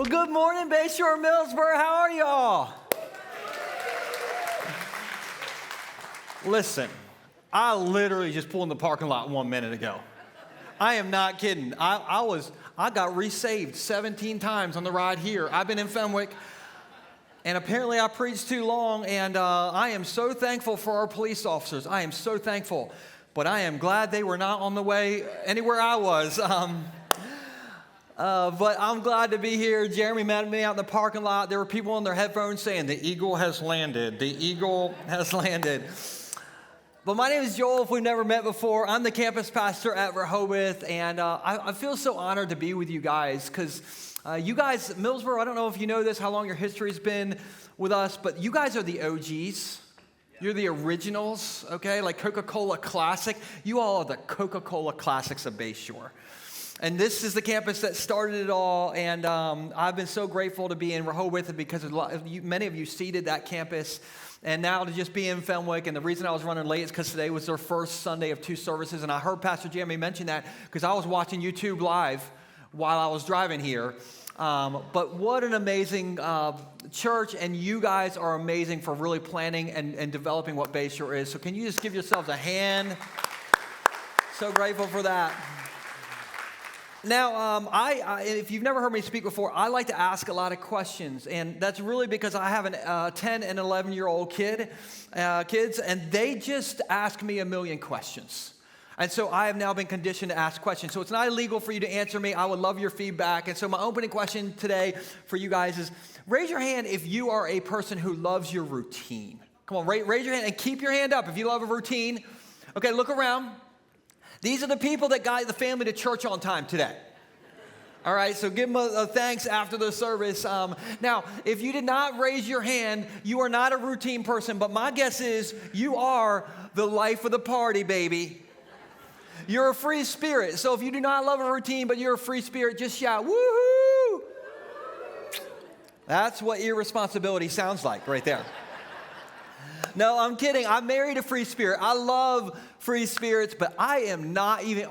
Well, good morning, Bayshore Millsboro. How are y'all? Listen, I literally just pulled in the parking lot 1 minute ago. I am not kidding. I got resaved 17 times on the ride here. I've been in Fenwick, and apparently I preached too long, and I am so thankful for our police officers. I am so thankful, but I am glad they were not on the way anywhere I was. But I'm glad to be here. Jeremy met me out in the parking lot. There were people on their headphones saying, "The eagle has landed. The eagle has landed." But my name is Joel, if we've never met before. I'm the campus pastor at Rehoboth, and I feel so honored to be with you guys because you guys, Millsboro, I don't know if you know this, how long your history's been with us, but you guys are the OGs. You're the originals, okay? Like Coca-Cola Classic. You all are the Coca-Cola Classics of Bayshore. And this is the campus that started it all, and I've been so grateful to be in Rehoboth because many of you seeded that campus, and now to just be in Fenwick. And the reason I was running late is because today was their first Sunday of 2 services, and I heard Pastor Jeremy mention that because I was watching YouTube live while I was driving here. But what an amazing church, and you guys are amazing for really planning and developing what Bayshore is. So can you just give yourselves a hand? So grateful for that. Now, if you've never heard me speak before, I like to ask a lot of questions, and that's really because I have a 10 and 11-year-old kids, and they just ask me a million questions. And so I have now been conditioned to ask questions. So it's not illegal for you to answer me. I would love your feedback. And so my opening question today for you guys is, raise your hand if you are a person who loves your routine. Come on, raise your hand and keep your hand up if you love a routine. Okay, look around. These are the people that guide the family to church on time today. All right, so give them a thanks after the service. Now, if you did not raise your hand, you are not a routine person, but my guess is you are the life of the party, baby. You're a free spirit. So if you do not love a routine, but you're a free spirit, just shout, woohoo! That's what irresponsibility sounds like right there. No, I'm kidding. I married a free spirit. I love free spirits, but I am not even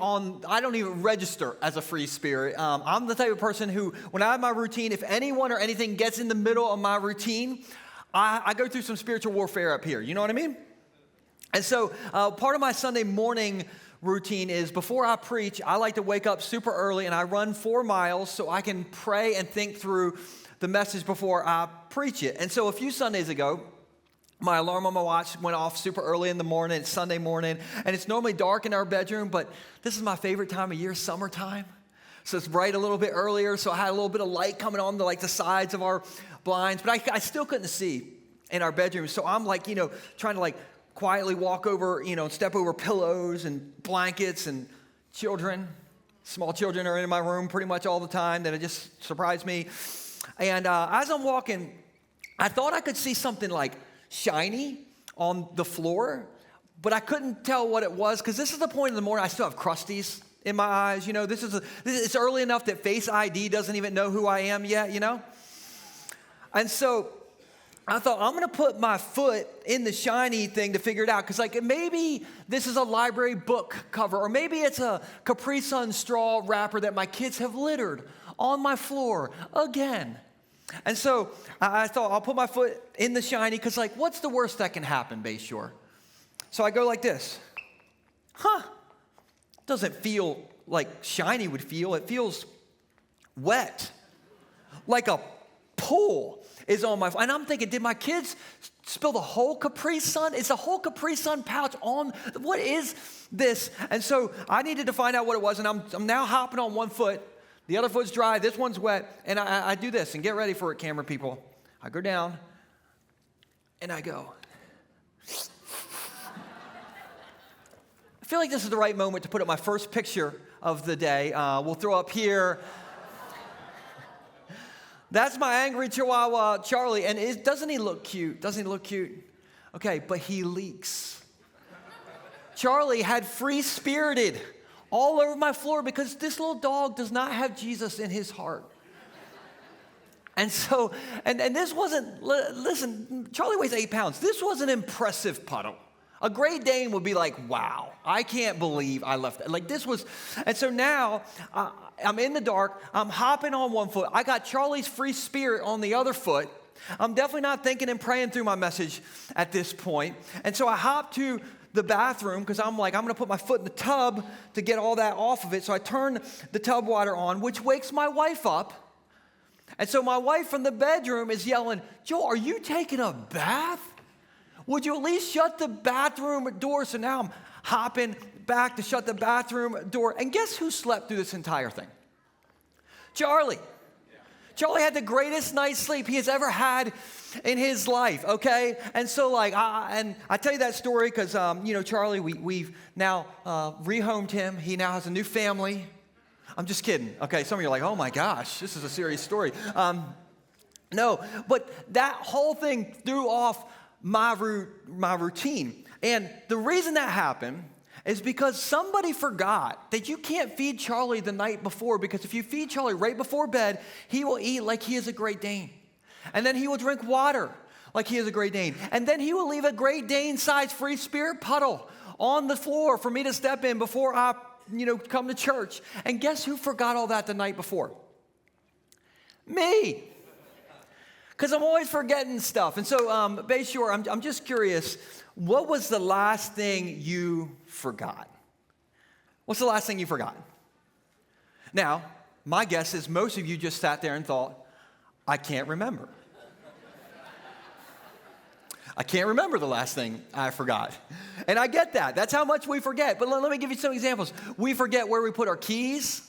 I don't even register as a free spirit. I'm the type of person who, when I have my routine, if anyone or anything gets in the middle of my routine, I go through some spiritual warfare up here. You know what I mean? And so part of my Sunday morning routine is before I preach, I like to wake up super early and I run 4 miles so I can pray and think through the message before I preach it. And so a few Sundays ago, my alarm on my watch went off super early in the morning. It's Sunday morning, and it's normally dark in our bedroom, but this is my favorite time of year, summertime. So it's bright a little bit earlier, so I had a little bit of light coming on the sides of our blinds, but I still couldn't see in our bedroom. So I'm trying to quietly walk over, and step over pillows and blankets, and small children are in my room pretty much all the time. That it just surprised me. And as I'm walking, I thought I could see something shiny on the floor, but I couldn't tell what it was because this is the point in the morning I still have crusties in my eyes. It's early enough that Face ID doesn't even know who I am yet, And so I thought, I'm going to put my foot in the shiny thing to figure it out because maybe this is a library book cover, or maybe it's a Capri Sun straw wrapper that my kids have littered on my floor again. And so I thought, I'll put my foot in the shiny because, what's the worst that can happen, Bayshore? So I go like this. Doesn't feel like shiny would feel. It feels wet, like a pool is on my foot. And I'm thinking, did my kids spill the whole Capri Sun? Is the whole Capri Sun pouch on? What is this? And so I needed to find out what it was, and I'm now hopping on one foot. The other foot's dry, this one's wet, and I do this, and get ready for it, camera people. I go down, and I go. I feel like this is the right moment to put up my first picture of the day. We'll throw up here. That's my angry Chihuahua, Charlie, and doesn't he look cute? Doesn't he look cute? Okay, but he leaks. Charlie had free-spirited all over my floor because this little dog does not have Jesus in his heart. And so, and this wasn't, listen, Charlie weighs 8 pounds. This was an impressive puddle A Great Dane would be like, wow, I can't believe I left that. Like this was, and so now I'm in the dark. I'm hopping on one foot. I got Charlie's free spirit on the other foot. I'm definitely not thinking and praying through my message at this point. And so I hop to the bathroom because I'm like, I'm going to put my foot in the tub to get all that off of it. So I turn the tub water on, which wakes my wife up. And so my wife from the bedroom is yelling, Joel, are you taking a bath? Would you at least shut the bathroom door? So now I'm hopping back to shut the bathroom door. And guess who slept through this entire thing? Charlie. Charlie had the greatest night's sleep he has ever had in his life, okay? And so I tell you that story because, Charlie, we've now rehomed him. He now has a new family. I'm just kidding, okay? Some of you are like, oh my gosh, this is a serious story. No, but that whole thing threw off my routine. And the reason that happened is because somebody forgot that you can't feed Charlie the night before, because if you feed Charlie right before bed, he will eat like he is a Great Dane. And then he will drink water like he is a Great Dane. And then he will leave a Great Dane-sized free spirit puddle on the floor for me to step in before I, come to church. And guess who forgot all that the night before? Me. Because I'm always forgetting stuff. And so, Bayshore, I'm just curious, what was the last thing you forgot? What's the last thing you forgot? Now, my guess is most of you just sat there and thought, I can't remember. I can't remember the last thing I forgot. And I get that. That's how much we forget. But let me give you some examples. We forget where we put our keys.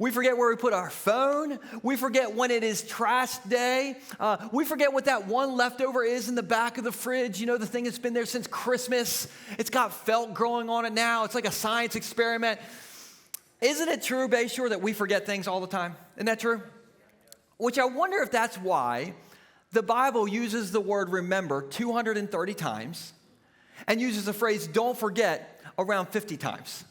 We forget where we put our phone. We forget when it is trash day. We forget what that one leftover is in the back of the fridge. The thing that's been there since Christmas. It's got felt growing on it now. It's like a science experiment. Isn't it true, Bayshore, that we forget things all the time? Isn't that true? Which I wonder if that's why the Bible uses the word remember 230 times and uses the phrase don't forget around 50 times.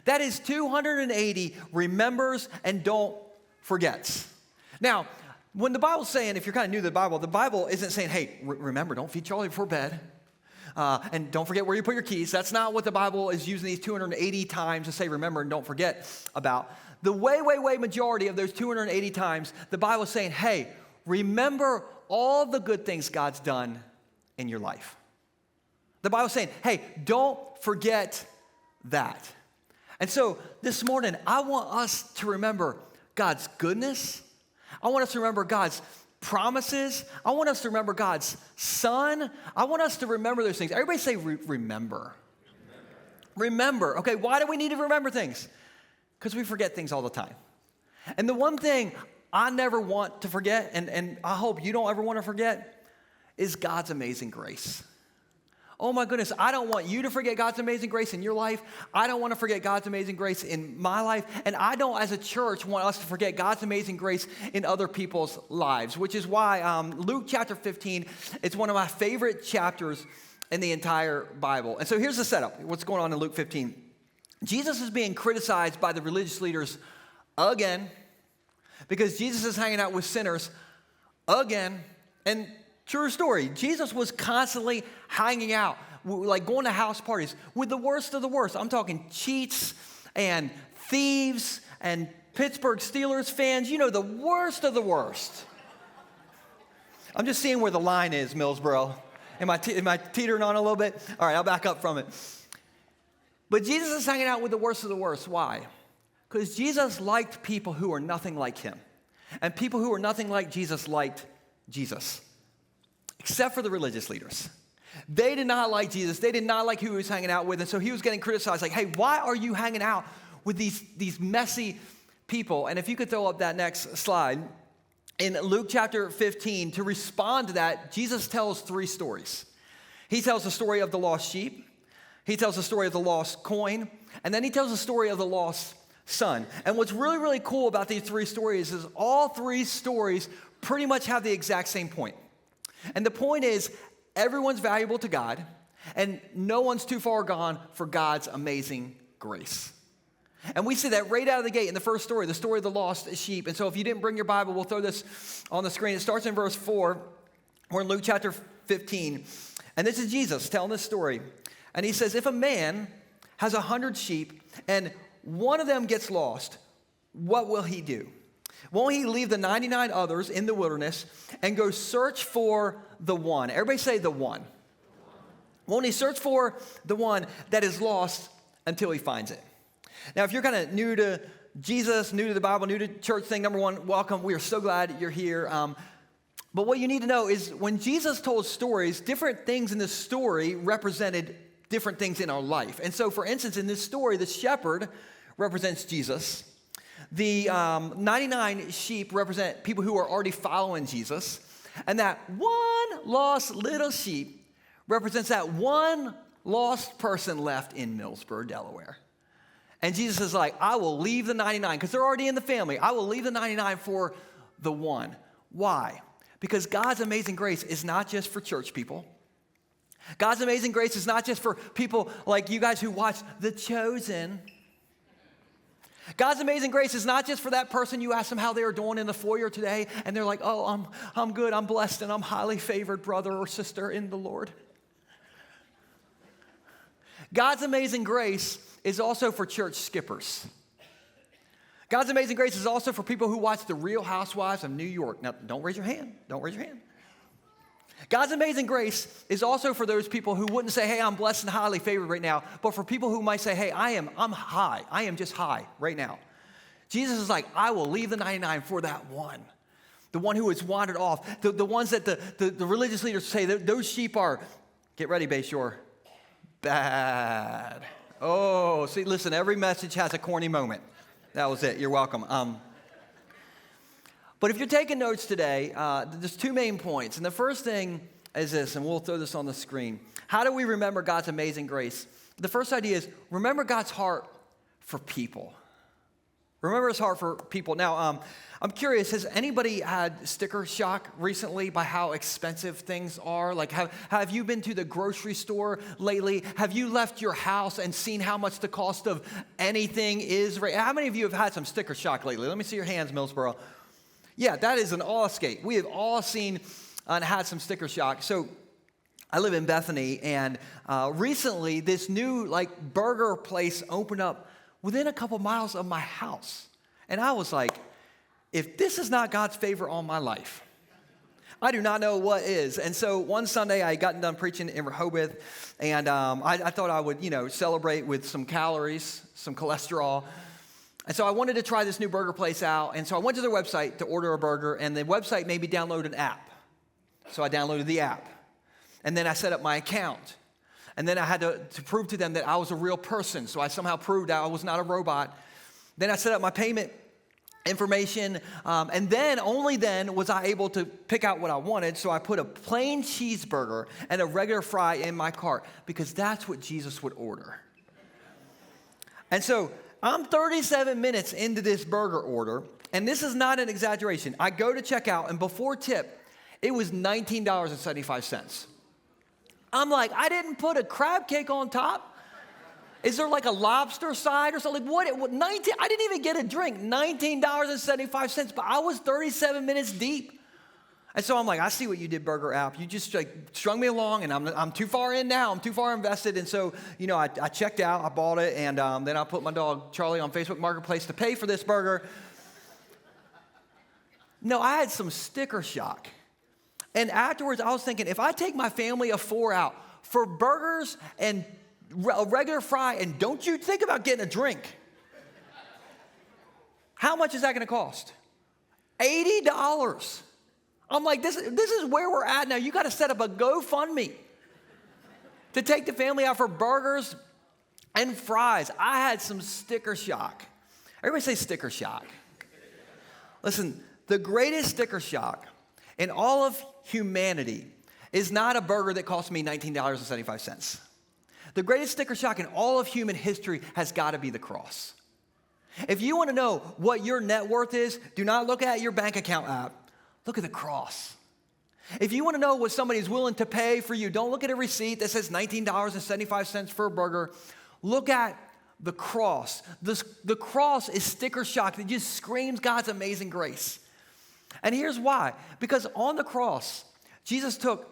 That is 280 remembers and don't forgets. Now, when the Bible's saying, if you're kind of new to the Bible isn't saying, hey, remember, don't feed Charlie before bed. And don't forget where you put your keys. That's not what the Bible is using these 280 times to say remember and don't forget about. The way majority of those 280 times, the Bible is saying, hey, remember all the good things God's done in your life. The Bible is saying, hey, don't forget that. And so this morning, I want us to remember God's goodness. I want us to remember God's promises. I want us to remember God's Son. I want us to remember those things. Everybody say remember. Remember. Okay, why do we need to remember things? Because we forget things all the time. And the one thing I never want to forget, and I hope you don't ever want to forget, is God's amazing grace. Oh my goodness, I don't want you to forget God's amazing grace in your life. I don't want to forget God's amazing grace in my life. And I don't, as a church, want us to forget God's amazing grace in other people's lives, which is why Luke chapter 15 is one of my favorite chapters in the entire Bible. And so here's the setup. What's going on in Luke 15? Jesus is being criticized by the religious leaders again because Jesus is hanging out with sinners again. And true story, Jesus was constantly hanging out, like going to house parties with the worst of the worst. I'm talking cheats and thieves and Pittsburgh Steelers fans, the worst of the worst. I'm just seeing where the line is, Millsboro. Am I teetering on a little bit? All right, I'll back up from it. But Jesus is hanging out with the worst of the worst. Why? Because Jesus liked people who are nothing like him. And people who are nothing like Jesus liked Jesus. Except for the religious leaders. They did not like Jesus. They did not like who he was hanging out with. And so he was getting criticized like, hey, why are you hanging out with these messy people? And if you could throw up that next slide. In Luke chapter 15, to respond to that, Jesus tells 3 stories. He tells the story of the lost sheep. He tells the story of the lost coin. And then he tells the story of the lost son. And what's really, really cool about these 3 stories is all 3 stories pretty much have the exact same point. And the point is, everyone's valuable to God, and no one's too far gone for God's amazing grace. And we see that right out of the gate in the first story, the story of the lost sheep. And so if you didn't bring your Bible, we'll throw this on the screen. It starts in verse 4. We're in Luke chapter 15. And this is Jesus telling this story. And he says, if a man has 100 sheep and one of them gets lost, what will he do? Won't he leave the 99 others in the wilderness and go search for the one? Everybody say the one. Won't he search for the one that is lost until he finds it? Now, if you're kind of new to Jesus, new to the Bible, new to church thing, number one, welcome. We are so glad you're here. But what you need to know is when Jesus told stories, different things in the story represented different things in our life. And so, for instance, in this story, the shepherd represents Jesus. The 99 sheep represent people who are already following Jesus. And that one lost little sheep represents that one lost person left in Millsboro, Delaware. And Jesus is like, I will leave the 99, because they're already in the family. I will leave the 99 for the one. Why? Because God's amazing grace is not just for church people. God's amazing grace is not just for people like you guys who watch The Chosen. God's amazing grace is not just for that person you ask them how they are doing in the foyer today, and they're like, oh, I'm good, I'm blessed, and I'm highly favored brother or sister in the Lord. God's amazing grace is also for church skippers. God's amazing grace is also for people who watch The Real Housewives of New York. Now, don't raise your hand. Don't raise your hand. God's amazing grace is also for those people who wouldn't say, hey, I'm blessed and highly favored right now, but for people who might say, hey, I'm high. I am just high right now. Jesus is like, I will leave the 99 for that one. The one who has wandered off. The ones that the religious leaders say, those sheep are, get ready, Bayshore, bad. Oh, see, listen, every message has a corny moment. That was it. You're welcome. But if you're taking notes today, there's two main points. And the first thing is this, and we'll throw this on the screen. How do we remember God's amazing grace? The first idea is remember God's heart for people. Remember his heart for people. Now, I'm curious, has anybody had sticker shock recently by how expensive things are? Like, have you been to the grocery store lately? Have you left your house and seen how much the cost of anything is? How many of you have had some sticker shock lately? Let me see your hands, Millsboro. Yeah, that is an awe escape. We have all seen and had some sticker shock. So I live in Bethany, and recently this new burger place opened up within a couple miles of my house. And I was like, if this is not God's favor on my life, I do not know what is. And so one Sunday I got done preaching in Rehoboth, and I thought I would, celebrate with some calories, some cholesterol. And so I wanted to try this new burger place out. And so I went to their website to order a burger, and the website made me download an app. So I downloaded the app. And then I set up my account. And then I had to prove to them that I was a real person. So I somehow proved that I was not a robot. Then I set up my payment information. And then, only then, was I able to pick out what I wanted. So I put a plain cheeseburger and a regular fry in my cart, because that's what Jesus would order. And so I'm 37 minutes into this burger order, and this is not an exaggeration. I go to check out, and before tip, it was $19.75. I'm like, I didn't put a crab cake on top. Is there like a lobster side or something? What 19? I didn't even get a drink. $19.75, but I was 37 minutes deep. And so I'm like, I see what you did, Burger app. You just strung me along, and I'm too far in now. I'm too far invested. And so, I checked out, I bought it, and then I put my dog Charlie on Facebook Marketplace to pay for this burger. No, I had some sticker shock. And afterwards, I was thinking, if I take my family of 4 out for burgers and a regular fry, and don't you think about getting a drink, how much is that going to cost? $80. I'm like, this is where we're at now. You got to set up a GoFundMe to take the family out for burgers and fries. I had some sticker shock. Everybody say sticker shock. Listen, the greatest sticker shock in all of humanity is not a burger that cost me $19.75. The greatest sticker shock in all of human history has got to be the cross. If you want to know what your net worth is, do not look at your bank account app. Look at the cross. If you want to know what somebody is willing to pay for you, don't look at a receipt that says $19.75 for a burger. Look at the cross. The cross is sticker shock that just screams God's amazing grace. And here's why. Because on the cross, Jesus took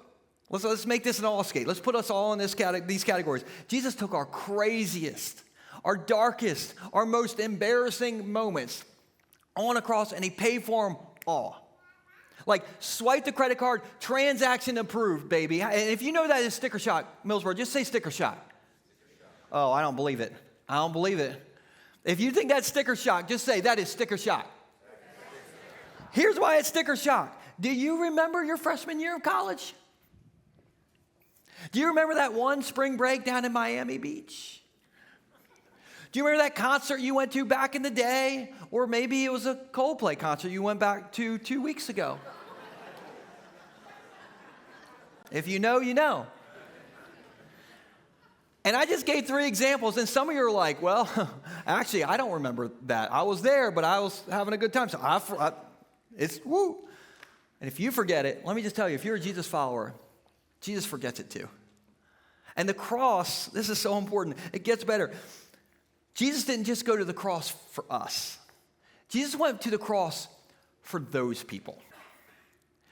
Let's make this an all skate. Let's put us all in these categories. Jesus took our craziest, our darkest, our most embarrassing moments on a cross, and he paid for them all. Like, swipe the credit card, transaction approved, baby. And if you know that is sticker shock, Millsboro, just say sticker shock. Oh, I don't believe it. I don't believe it. If you think that's sticker shock, just say that is sticker shock. Here's why it's sticker shock. Do you remember your freshman year of college? Do you remember that one spring break down in Miami Beach? Do you remember that concert you went to back in the day? Or maybe it was a Coldplay concert you went back to 2 weeks ago. If you know, you know. And I just gave 3 examples, and some of you are like, well, actually, I don't remember that. I was there, but I was having a good time. So it's woo. And if you forget it, let me just tell you, if you're a Jesus follower, Jesus forgets it too. And the cross, this is so important. It gets better. Jesus didn't just go to the cross for us. Jesus went to the cross for those people.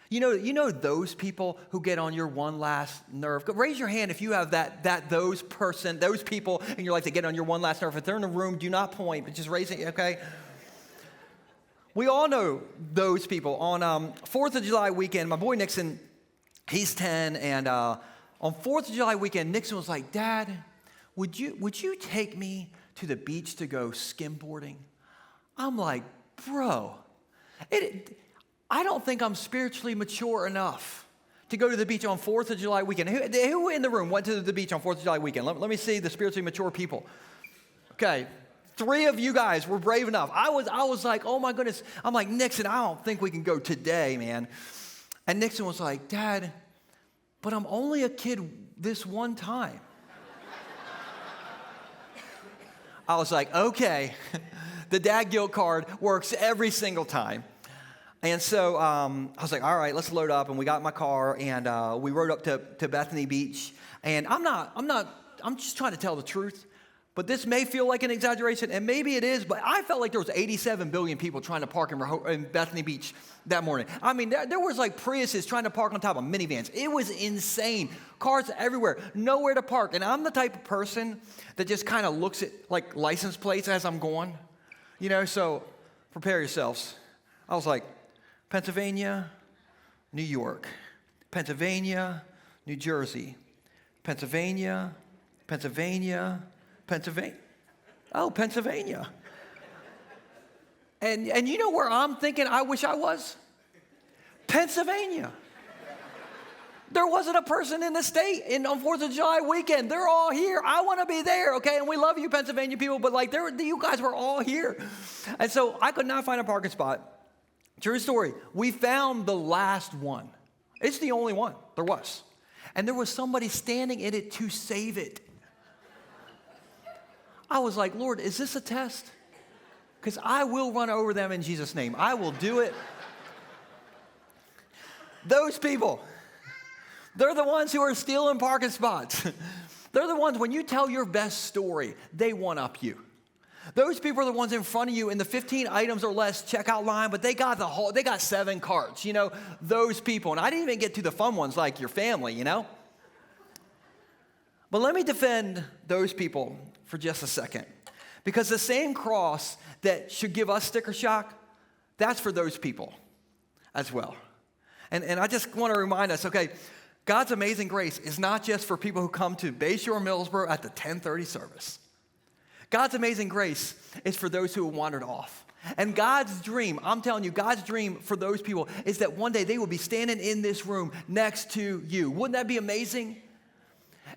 You know those people who get on your one last nerve. Raise your hand if you have those people in your life that get on your one last nerve. If they're in the room, do not point, but just raise it, okay? We all know those people. On 4th of July weekend, my boy Nixon, he's 10, and on 4th of July weekend, Nixon was like, Dad, would you take me to the beach to go skimboarding? I'm like, bro, I don't think I'm spiritually mature enough to go to the beach on 4th of July weekend. Who in the room went to the beach on 4th of July weekend? Let me see the spiritually mature people. Okay, 3 of you guys were brave enough. I was like, oh my goodness. I'm like, Nixon, I don't think we can go today, man. And Nixon was like, Dad, but I'm only a kid this one time. I was like, okay. The dad guilt card works every single time. And so I was like, all right, let's load up. And we got in my car, and we rode up to Bethany Beach. And I'm just trying to tell the truth. But this may feel like an exaggeration, and maybe it is, but I felt like there was 87 billion people trying to park in Bethany Beach that morning. I mean, there was like Priuses trying to park on top of minivans. It was insane. Cars everywhere, nowhere to park. And I'm the type of person that just kind of looks at like license plates as I'm going, so prepare yourselves. I was like, Pennsylvania, New York, Pennsylvania, New Jersey, Pennsylvania, Pennsylvania. Oh, Pennsylvania. And you know where I'm thinking I wish I was? Pennsylvania. There wasn't a person in the state on 4th of July weekend. They're all here. I want to be there, okay? And we love you, Pennsylvania people, but like you guys were all here. And so I could not find a parking spot. True story. We found the last one. It's the only one there was. And there was somebody standing in it to save it. I was like, Lord, is this a test? Because I will run over them in Jesus' name. I will do it. Those people, they're the ones who are stealing parking spots. They're the ones, when you tell your best story, they one-up you. Those people are the ones in front of you in the 15 items or less checkout line, but they got 7 carts, those people. And I didn't even get to the fun ones like your family, But let me defend those people for just a second. Because the same cross that should give us sticker shock, that's for those people as well. And I just want to remind us, okay, God's amazing grace is not just for people who come to Bayshore Millsboro at the 10:30 service. God's amazing grace is for those who have wandered off. And God's dream, I'm telling you, God's dream for those people is that one day they will be standing in this room next to you. Wouldn't that be amazing?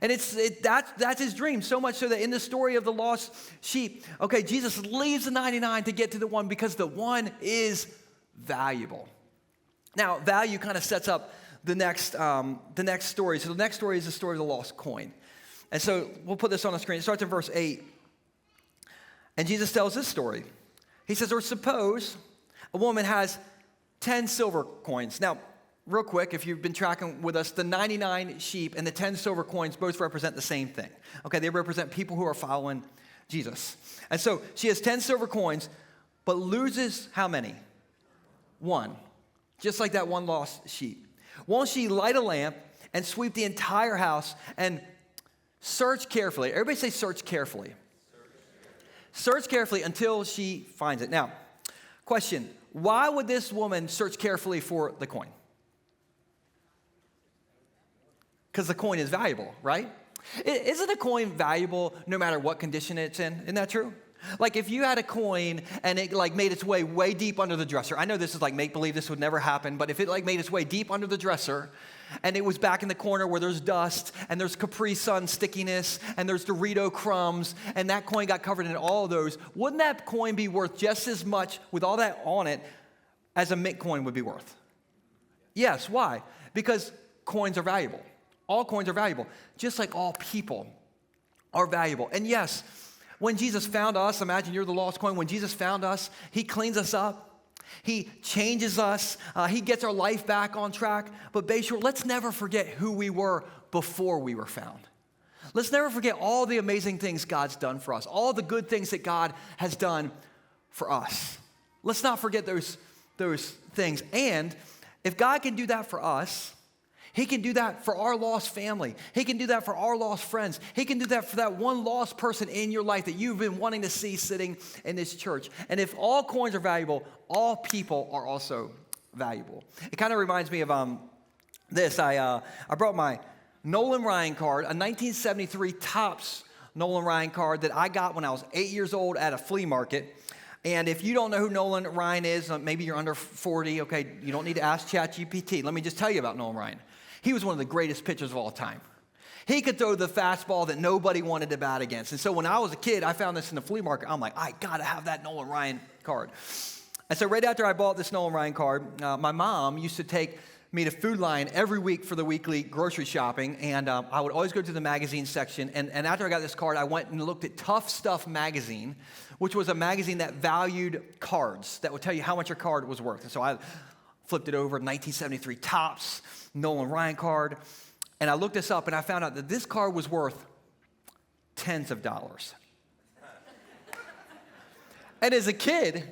And that's his dream, so much so that in the story of the lost sheep, okay, Jesus leaves the 99 to get to the one because the one is valuable. Now, value kind of sets up the next story. So the next story is the story of the lost coin. And so we'll put this on the screen. It starts in verse 8. And Jesus tells this story. He says, or suppose a woman has 10 silver coins. Now, real quick, if you've been tracking with us, the 99 sheep and the 10 silver coins both represent the same thing. Okay, they represent people who are following Jesus. And so she has 10 silver coins, but loses how many? 1. Just like that one lost sheep. Won't she light a lamp and sweep the entire house and search carefully. Everybody say search carefully. Search carefully until she finds it. Now, question, why would this woman search carefully for the coin? Because the coin is valuable, right? Isn't a coin valuable no matter what condition it's in? Isn't that true? Like if you had a coin and it like made its way deep under the dresser. I know this is like make-believe, this would never happen, but if it like made its way deep under the dresser and it was back in the corner where there's dust and there's Capri Sun stickiness and there's Dorito crumbs and that coin got covered in all of those, wouldn't that coin be worth just as much with all that on it as a mint coin would be worth? Yes, why? Because coins are valuable. All coins are valuable, just like all people are valuable. And yes, when Jesus found us, imagine you're the lost coin. When Jesus found us, he cleans us up. He changes us. He gets our life back on track. But Bayshore, let's never forget who we were before we were found. Let's never forget all the amazing things God's done for us, all the good things that God has done for us. Let's not forget those things. And if God can do that for us, he can do that for our lost family. He can do that for our lost friends. He can do that for that one lost person in your life that you've been wanting to see sitting in this church. And if all coins are valuable, all people are also valuable. It kind of reminds me of this. I brought my Nolan Ryan card, a 1973 Topps Nolan Ryan card that I got when I was 8 years old at a flea market. And if you don't know who Nolan Ryan is, maybe you're under 40, okay, you don't need to ask ChatGPT. Let me just tell you about Nolan Ryan. He was one of the greatest pitchers of all time. He could throw the fastball that nobody wanted to bat against. And so when I was a kid, I found this in the flea market. I'm like, I got to have that Nolan Ryan card. And so right after I bought this Nolan Ryan card, my mom used to take me to Food Lion every week for the weekly grocery shopping. And I would always go to the magazine section. And after I got this card, I went and looked at Tough Stuff magazine, which was a magazine that valued cards, that would tell you how much your card was worth. And so I flipped it over, 1973 Topps Nolan Ryan card, and I looked this up, and I found out that this card was worth tens of dollars. And as a kid,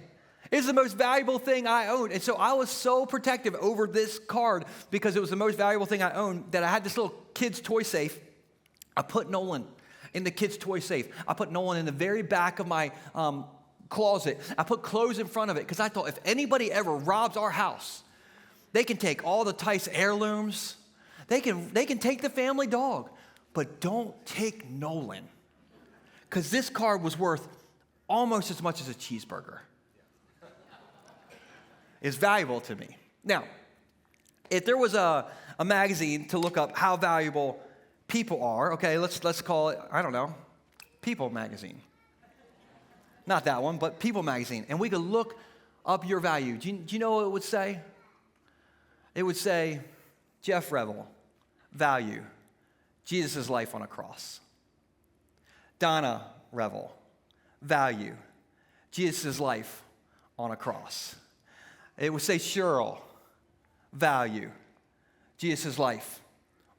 it's the most valuable thing I owned. And so I was so protective over this card because it was the most valuable thing I owned that I had this little kid's toy safe. I put Nolan in the kid's toy safe. I put Nolan in the very back of my closet. I put clothes in front of it because I thought if anybody ever robs our house, they can take all the Tice heirlooms. They can take the family dog, but don't take Nolan, because this card was worth almost as much as a cheeseburger. It's valuable to me. Now, if there was a magazine to look up how valuable people are, okay, let's call it, I don't know, People Magazine. Not that one, but People Magazine. And we could look up your value. Do you know what it would say? It would say, Jeff Revel, value, Jesus' life on a cross. Donna Revel, value, Jesus' life on a cross. It would say Cheryl, value, Jesus' life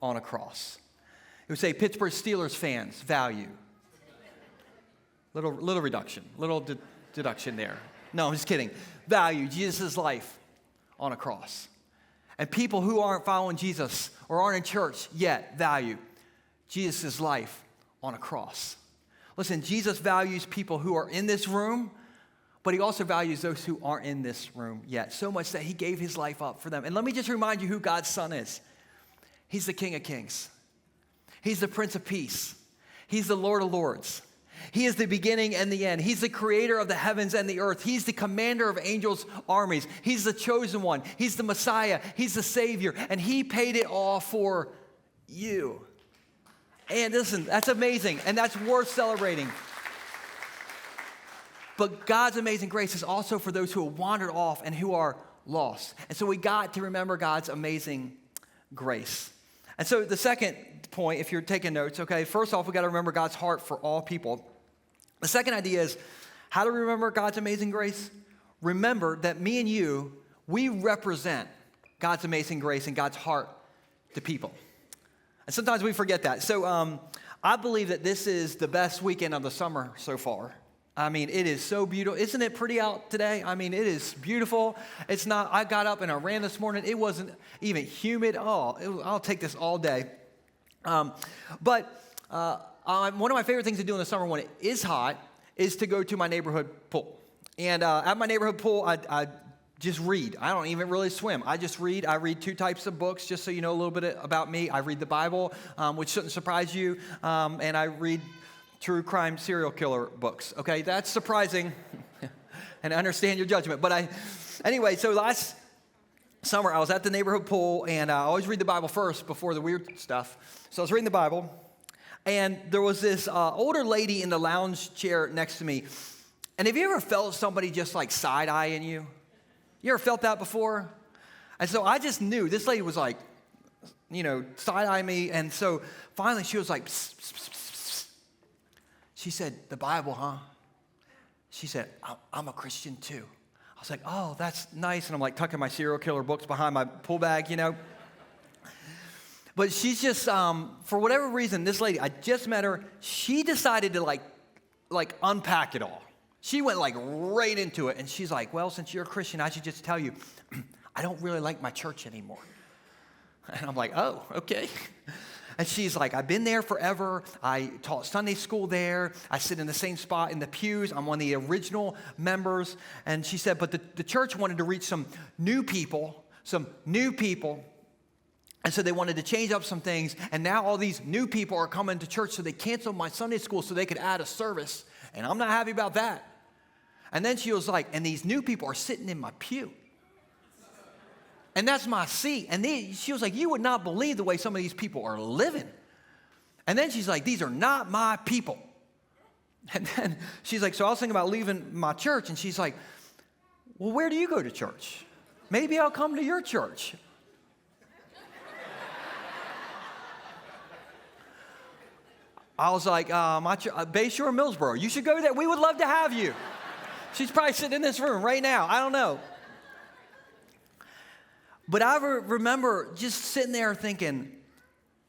on a cross. It would say Pittsburgh Steelers fans, value. Little reduction, deduction there. No, I'm just kidding. Value, Jesus' life on a cross. And people who aren't following Jesus or aren't in church yet value Jesus' life on a cross. Listen, Jesus values people who are in this room, but he also values those who aren't in this room yet, so much that he gave his life up for them. And let me just remind you who God's Son is. He's the King of Kings. He's the Prince of Peace. He's the Lord of Lords. He is the beginning and the end. He's the creator of the heavens and the earth. He's the commander of angels' armies. He's the chosen one. He's the Messiah. He's the Savior. And he paid it all for you. And listen, that's amazing. And that's worth celebrating. But God's amazing grace is also for those who have wandered off and who are lost. And so we got to remember God's amazing grace. And so the second point, if you're taking notes, okay, first off, we got to remember God's heart for all people. The second idea is, how do we remember God's amazing grace? Remember that me and you, we represent God's amazing grace and God's heart to people. And sometimes we forget that. So I believe that this is the best weekend of the summer so far. I mean, it is so beautiful. Isn't it pretty out today? I mean, it is beautiful. It's not, I got up and I ran this morning. It wasn't even humid. I'll take this all day. But one of my favorite things to do in the summer when it is hot is to go to my neighborhood pool. And at my neighborhood pool, I just read. I don't even really swim. I just read. I read 2 types of books, just so you know a little bit about me. I read the Bible, which shouldn't surprise you, and I read true crime serial killer books. Okay, that's surprising, and I understand your judgment. But anyway, so last summer I was at the neighborhood pool, and I always read the Bible first before the weird stuff. So I was reading the Bible, and there was this older lady in the lounge chair next to me. And have you ever felt somebody just like side-eyeing you? You ever felt that before? And so I just knew this lady was like, side-eyeing me. And so finally she was like, psst, psst, psst, psst. She said, the Bible, huh? She said, I'm a Christian too. I was like, oh, that's nice. And I'm like tucking my serial killer books behind my pool bag, But she's just, for whatever reason, this lady, I just met her. She decided to like unpack it all. She went like right into it, and she's like, well, since you're a Christian, I should just tell you, I don't really like my church anymore. And I'm like, oh, okay. And she's like, I've been there forever. I taught Sunday school there. I sit in the same spot in the pews. I'm one of the original members. And she said, but the church wanted to reach some new people. And so they wanted to change up some things. And now all these new people are coming to church, so they canceled my Sunday school so they could add a service. And I'm not happy about that. And then she was like, and these new people are sitting in my pew. And that's my seat. And she was like, you would not believe the way some of these people are living. And then she's like, these are not my people. And then she's like, so I was thinking about leaving my church. And she's like, well, where do you go to church? Maybe I'll come to your church. I was like, Bayshore, Millsboro, you should go there. We would love to have you. She's probably sitting in this room right now. I don't know. But I remember just sitting there thinking,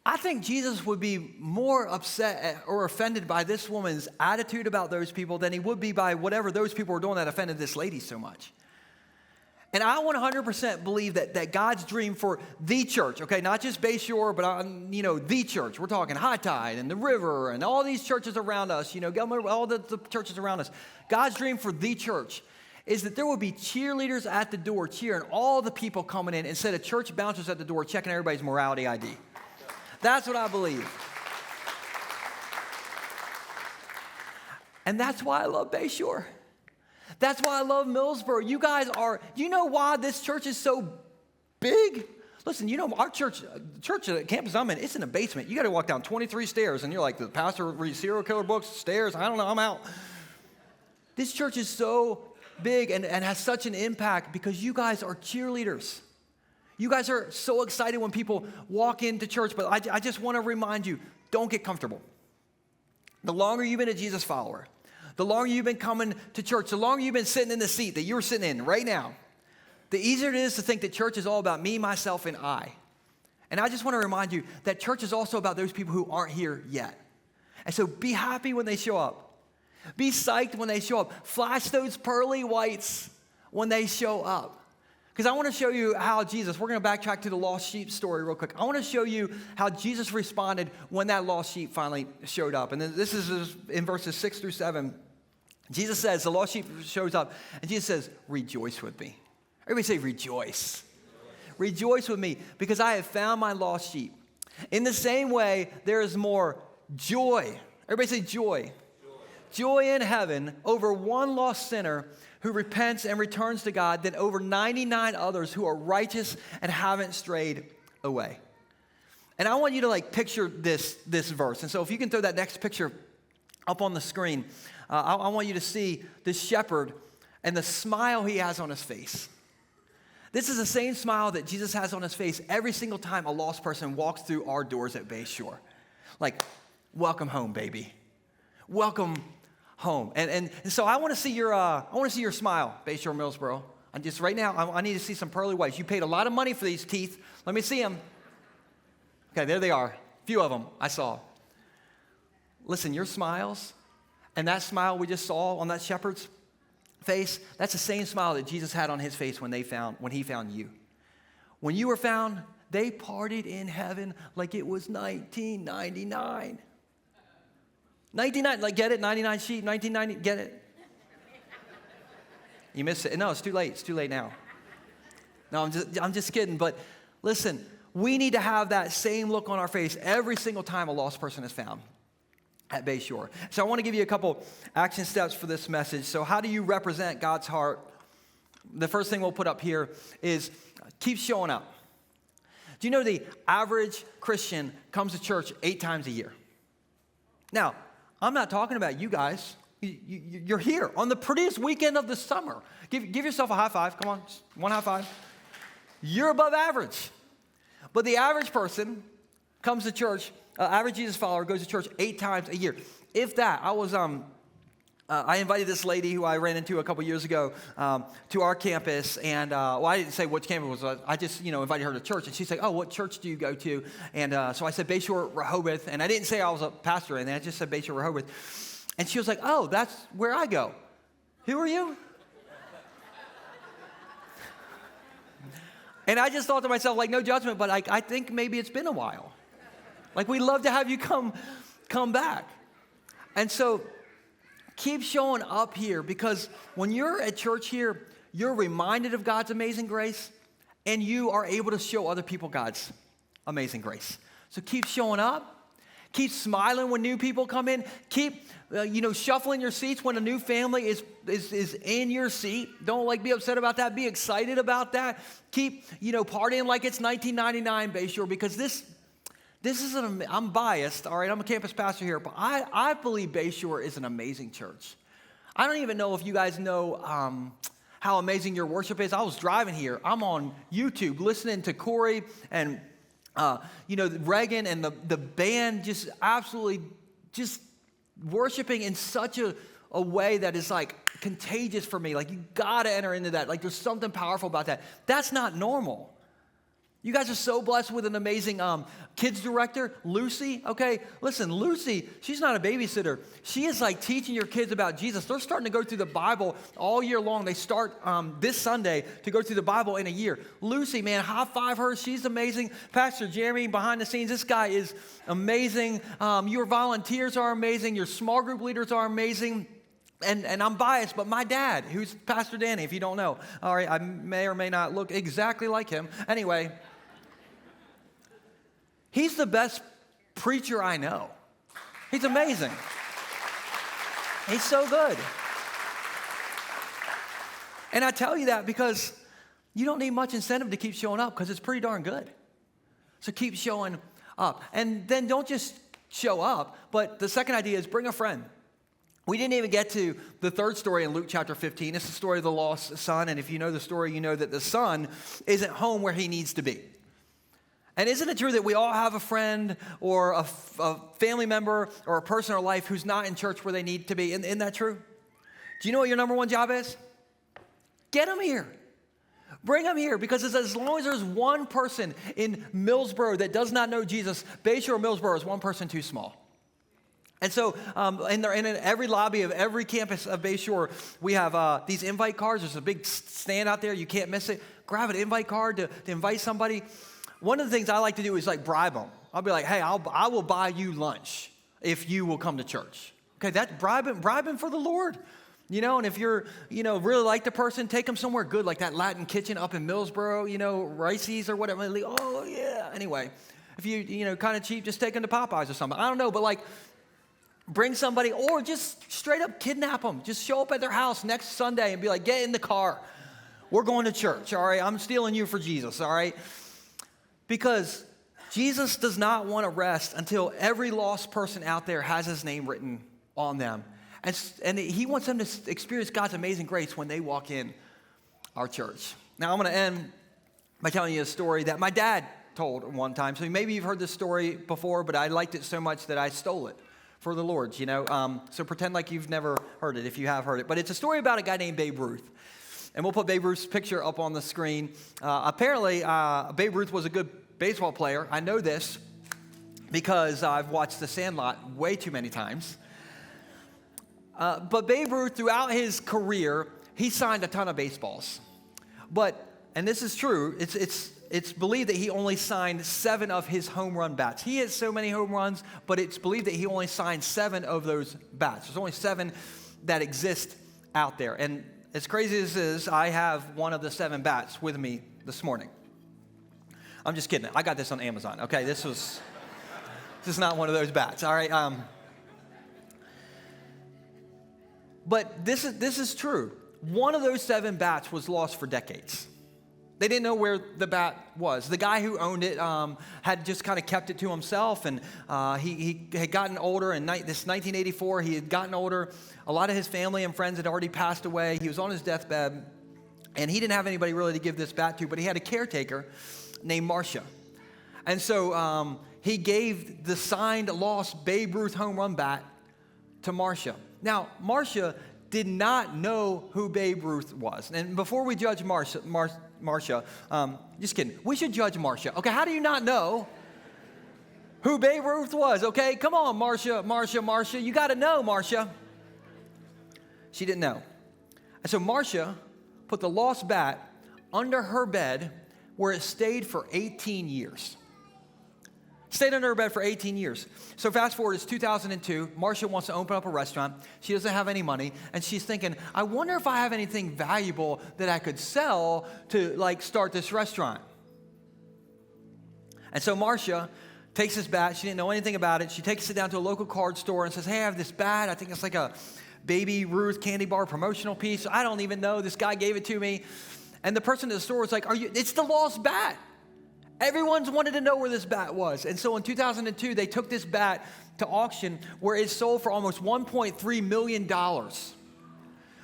I think Jesus would be more upset or offended by this woman's attitude about those people than he would be by whatever those people were doing that offended this lady so much. And I 100% believe that God's dream for the church, okay, not just Bayshore, but, the church. We're talking High Tide and the River and all these churches around us, all the churches around us. God's dream for the church is that there will be cheerleaders at the door cheering all the people coming in instead of church bouncers at the door checking everybody's morality ID. That's what I believe. And that's why I love Bayshore. That's why I love Millsboro. You guys you know why this church is so big? Listen, our church at campus I'm in, it's in a basement. You got to walk down 23 stairs, and you're like, the pastor reads serial killer books, stairs, I don't know, I'm out. This church is so big and has such an impact because you guys are cheerleaders. You guys are so excited when people walk into church, but I just want to remind you, don't get comfortable. The longer you've been a Jesus follower, the longer you've been coming to church, the longer you've been sitting in the seat that you're sitting in right now, the easier it is to think that church is all about me, myself, and I. And I just want to remind you that church is also about those people who aren't here yet. And so be happy when they show up. Be psyched when they show up. Flash those pearly whites when they show up. Because I want to show you how Jesus, we're going to backtrack to the lost sheep story real quick. I want to show you how Jesus responded when that lost sheep finally showed up. And this is in verses 6 through 7. Jesus says, the lost sheep shows up, and Jesus says, rejoice with me. Everybody say, rejoice. Rejoice with me, because I have found my lost sheep. In the same way, there is more joy. Everybody say joy. Joy in heaven over one lost sinner who repents and returns to God than over 99 others who are righteous and haven't strayed away. And I want you to picture this verse. And so if you can throw that next picture up on the screen, I want you to see this shepherd and the smile he has on his face. This is the same smile that Jesus has on his face every single time a lost person walks through our doors at Bayshore. Like, welcome home, baby. Welcome home. And so I want to see your smile, Bayshore Millsboro. And just right now, I need to see some pearly whites. You paid a lot of money for these teeth. Let me see them. Okay, there they are. A few of them I saw. Listen, your smiles And that smile we just saw on that shepherd's face, that's the same smile that Jesus had on his face when he found you. When you were found, they partied in heaven like it was 1999. 99, like get it? 99 sheep, 1990, get it? You missed it. No, it's too late. It's too late now. No, I'm just kidding. But listen, we need to have that same look on our face every single time a lost person is found at Bayshore. So I want to give you a couple action steps for this message. So how do you represent God's heart? The first thing we'll put up here is keep showing up. Do you know the average Christian comes to church 8 times a year? Now, I'm not talking about you guys. You're here on the prettiest weekend of the summer. Give yourself a high five. Come on, just one high five. You're above average. But the average person comes to church, average Jesus follower goes to church 8 times a year. If that, I invited this lady who I ran into a couple years ago to our campus, and I didn't say which campus it was. I just invited her to church, and she's like, "Oh, what church do you go to?" And so I said Bayshore Rehoboth, and I didn't say I was a pastor, and I just said Bayshore Rehoboth, and she was like, "Oh, that's where I go." Who are you? And I just thought to myself, like, no judgment, but I think maybe it's been a while. Like, we'd love to have you come back. And so keep showing up here, because when you're at church here, you're reminded of God's amazing grace, and you are able to show other people God's amazing grace. So keep showing up. Keep smiling when new people come in. Keep, shuffling your seats when a new family is in your seat. Don't be upset about that. Be excited about that. Keep, partying like it's 1999, Bayshore, because this is I'm biased, all right? I'm a campus pastor here, but I believe Bayshore is an amazing church. I don't even know if you guys know how amazing your worship is. I was driving here. I'm on YouTube listening to Corey and Reagan and the band just absolutely just worshiping in such a way that is like contagious for me. Like, you gotta enter into that. Like, there's something powerful about that. That's not normal. You guys are so blessed with an amazing kids director, Lucy. Okay, listen, Lucy, she's not a babysitter. She is like teaching your kids about Jesus. They're starting to go through the Bible all year long. They start this Sunday to go through the Bible in a year. Lucy, man, high five her. She's amazing. Pastor Jeremy, behind the scenes, this guy is amazing. Your volunteers are amazing. Your small group leaders are amazing. And I'm biased, but my dad, who's Pastor Danny, if you don't know, all right, I may or may not look exactly like him. Anyway, he's the best preacher I know. He's amazing. He's so good. And I tell you that because you don't need much incentive to keep showing up, because it's pretty darn good. So keep showing up. And then don't just show up, but the second idea is bring a friend. We didn't even get to the third story in Luke chapter 15. It's the story of the lost son. And if you know the story, you know that the son isn't home where he needs to be. And isn't it true that we all have a friend or a family member or a person in our life who's not in church where they need to be? Isn't that true? Do you know what your number one job is? Get them here. Bring them here, because as long as there's one person in Millsboro that does not know Jesus, Bayshore Millsboro is one person too small. And so in every lobby of every campus of Bayshore, we have these invite cards. There's a big stand out there. You can't miss it. Grab an invite card to invite somebody. One of the things I like to do is bribe them. I'll be like, hey, I will buy you lunch if you will come to church. Okay, that's bribing for the Lord. And if you're, really like the person, take them somewhere good, like that Latin kitchen up in Millsboro, Ricey's or whatever. Oh, yeah. Anyway, if you, kind of cheap, just take them to Popeyes or something. I don't know, but bring somebody, or just straight up kidnap them. Just show up at their house next Sunday and be like, get in the car. We're going to church, all right? I'm stealing you for Jesus, all right? Because Jesus does not want to rest until every lost person out there has his name written on them. And he wants them to experience God's amazing grace when they walk in our church. Now, I'm going to end by telling you a story that my dad told one time. So maybe you've heard this story before, but I liked it so much that I stole it for the Lord, So pretend like you've never heard it if you have heard it. But it's a story about a guy named Babe Ruth. And we'll put Babe Ruth's picture up on the screen. Apparently, Babe Ruth was a good baseball player. I know this because I've watched The Sandlot way too many times. But Babe Ruth, throughout his career, he signed a ton of baseballs. And this is true, it's believed that he only signed 7 of his home run bats. He hit so many home runs, but it's believed that he only signed 7 of those bats. There's only 7 that exist out there. And as crazy as it is, I have one of the 7 bats with me this morning. I'm just kidding. I got this on Amazon. Okay, this is not one of those bats. All right. But this is true. One of those 7 bats was lost for decades. They didn't know where the bat was. The guy who owned it had just kind of kept it to himself, and he had gotten older. In this 1984, he had gotten older. A lot of his family and friends had already passed away. He was on his deathbed, and he didn't have anybody really to give this bat to, but he had a caretaker named Marcia. And so he gave the signed, lost Babe Ruth home run bat to Marcia. Now, Marcia did not know who Babe Ruth was. And before we judge Marcia, just kidding. We should judge Marcia. Okay, how do you not know who Babe Ruth was? Okay, come on, Marcia. You got to know, Marcia. She didn't know. And so Marcia put the lost bat under her bed where it stayed for 18 years. Stayed under her bed for 18 years. So fast forward, it's 2002. Marcia wants to open up a restaurant. She doesn't have any money. And she's thinking, I wonder if I have anything valuable that I could sell to start this restaurant. And so Marcia takes this bat. She didn't know anything about it. She takes it down to a local card store and says, hey, I have this bat. I think it's like a Baby Ruth candy bar promotional piece. I don't even know. This guy gave it to me. And the person at the store was like, it's the lost bat. Everyone's wanted to know where this bat was. And so in 2002, they took this bat to auction where it sold for almost $1.3 million.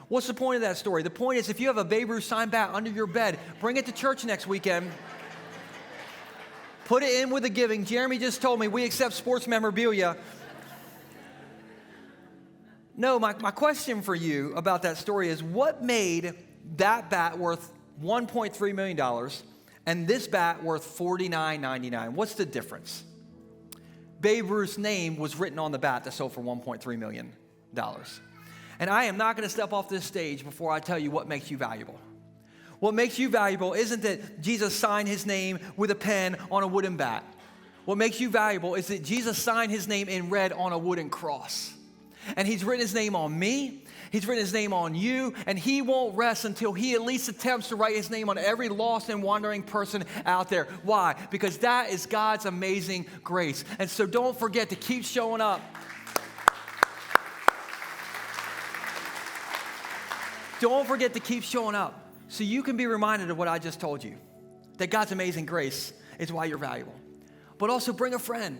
What's the point of that story? The point is, if you have a Babe Ruth signed bat under your bed, bring it to church next weekend. Put it in with the giving. Jeremy just told me we accept sports memorabilia. No, my question for you about that story is, what made that bat worth $1.3 million and this bat worth $49.99? What's the difference? Babe Ruth's name was written on the bat that sold for $1.3 million. And I am not going to step off this stage before I tell you what makes you valuable. What makes you valuable isn't that Jesus signed his name with a pen on a wooden bat. What makes you valuable is that Jesus signed his name in red on a wooden cross. And he's written his name on me. He's written his name on you, and he won't rest until he at least attempts to write his name on every lost and wandering person out there. Why? Because that is God's amazing grace. And so don't forget to keep showing up. Don't forget to keep showing up so you can be reminded of what I just told you, that God's amazing grace is why you're valuable. But also bring a friend,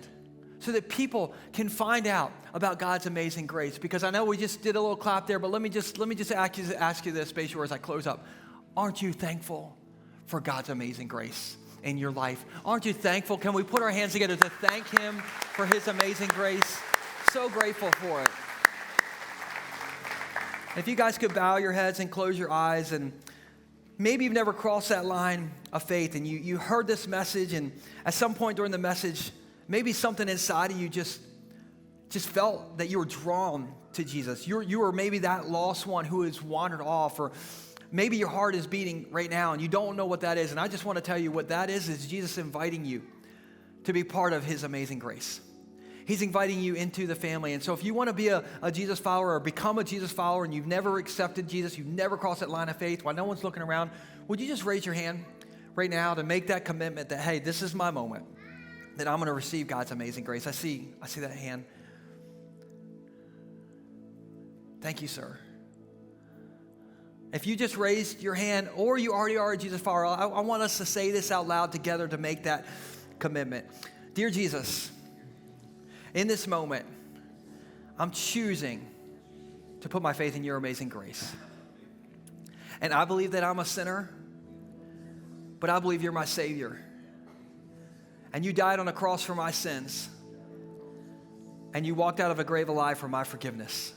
so that people can find out about God's amazing grace. Because I know we just did a little clap there, but let me just ask you this, Space Shore, as I close up. Aren't you thankful for God's amazing grace in your life? Aren't you thankful? Can we put our hands together to thank him for his amazing grace? So grateful for it. If you guys could bow your heads and close your eyes, and maybe you've never crossed that line of faith, and you heard this message, and at some point during the message, maybe something inside of you just felt that you were drawn to Jesus. You were maybe that lost one who has wandered off, or maybe your heart is beating right now and you don't know what that is. And I just want to tell you what that is Jesus inviting you to be part of his amazing grace. He's inviting you into the family. And so if you want to be a Jesus follower or become a Jesus follower and you've never accepted Jesus, you've never crossed that line of faith while no one's looking around, would you just raise your hand right now to make that commitment that, hey, this is my moment, that I'm going to receive God's amazing grace. I see that hand. Thank you, sir. If you just raised your hand or you already are a Jesus follower, I want us to say this out loud together to make that commitment. Dear Jesus, in this moment, I'm choosing to put my faith in your amazing grace. And I believe that I'm a sinner, but I believe you're my Savior. And you died on a cross for my sins. And you walked out of a grave alive for my forgiveness.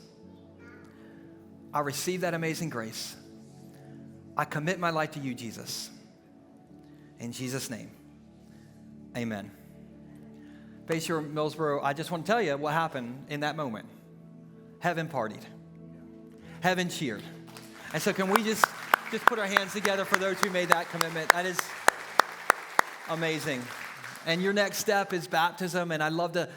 I receive that amazing grace. I commit my life to you, Jesus. In Jesus' name, amen. Bayshore Millsboro, I just want to tell you what happened in that moment. Heaven partied. heaven cheered. And so can we just put our hands together for those who made that commitment? That is amazing. And your next step is baptism, and I'd love to,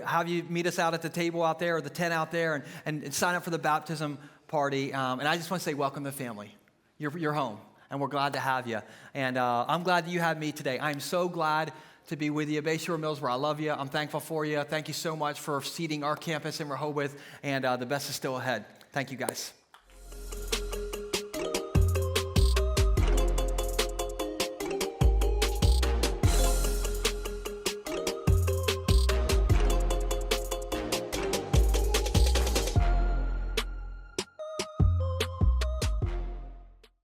have you meet us out at the table out there or the tent out there and sign up for the baptism party. And I just want to say welcome to the family. You're home, and we're glad to have you. And I'm glad that you had me today. I'm so glad to be with you. Bayshore Millsboro, I love you. I'm thankful for you. Thank you so much for seeding our campus in Rehoboth, and the best is still ahead. Thank you, guys.